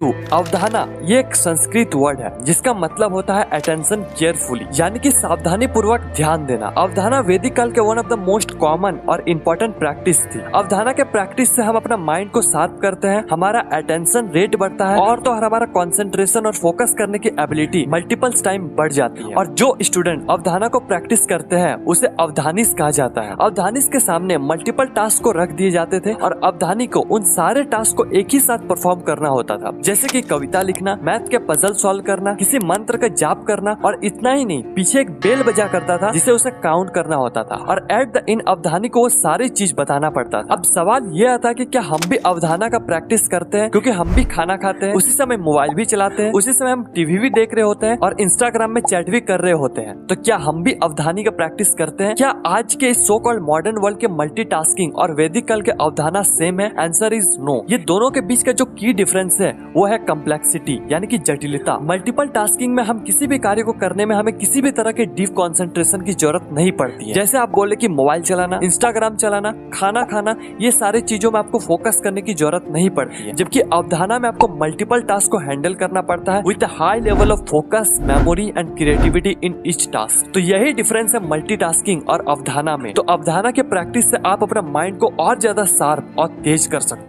अवधाना ये एक संस्कृत वर्ड है जिसका मतलब होता है अटेंशन केयरफुली, यानी कि सावधानी पूर्वक ध्यान देना। अवधाना वैदिक काल के one of the most common और इम्पोर्टेंट प्रैक्टिस थी। अवधाना के प्रैक्टिस से हम अपना माइंड को शार्प करते हैं, हमारा अटेंशन रेट बढ़ता है और तो हमारा कंसंट्रेशन और फोकस करने की एबिलिटी मल्टीपल्स टाइम बढ़ जाती है। और जो स्टूडेंट अवधाना को प्रैक्टिस करते हैं उसे अवधानिस कहा जाता है। अवधानिस के सामने मल्टीपल टास्क को रख दिए जाते थे और अवधानी को उन सारे टास्क को एक ही साथ परफॉर्म करना होता था, जैसे कि कविता लिखना, मैथ के पजल सॉल्व करना, किसी मंत्र का जाप करना। और इतना ही नहीं, पीछे एक बेल बजा करता था जिसे उसे काउंट करना होता था और एट द एंड अवधानी को वो सारी चीज बताना पड़ता था। अब सवाल ये आता कि क्या हम भी अवधाना का प्रैक्टिस करते हैं, क्योंकि हम भी खाना खाते हैं, उसी समय मोबाइल भी चलाते हैं, उसी समय हम टीवी भी देख रहे होते हैं और इंस्टाग्राम में चैट भी कर रहे होते हैं। तो क्या हम भी अवधानी का प्रैक्टिस करते हैं? क्या आज के इस सो कॉल्ड मॉडर्न वर्ल्ड के मल्टीटास्किंग और वैदिक काल के अवधाना सेम है? Answer is no. ये दोनों के बीच का जो की डिफरेंस है वो है कॉम्प्लेक्सिटी, यानी कि जटिलता। मल्टीपल टास्किंग में हम किसी भी कार्य को करने में हमें किसी भी तरह के डीप कंसंट्रेशन की जरूरत नहीं पड़ती है। जैसे आप बोले कि मोबाइल चलाना, इंस्टाग्राम चलाना, खाना खाना, ये सारी चीजों में आपको फोकस करने की जरूरत नहीं पड़ती है। जबकि अवधाना में आपको मल्टीपल टास्क को हैंडल करना पड़ता है with high level of focus, memory and creativity in each task. तो यही डिफरेंस है मल्टीटास्किंग और अवधाना में। तो अवधाना के प्रैक्टिस से आप अपना माइंड को और ज्यादा शार्प और तेज कर सकते हैं।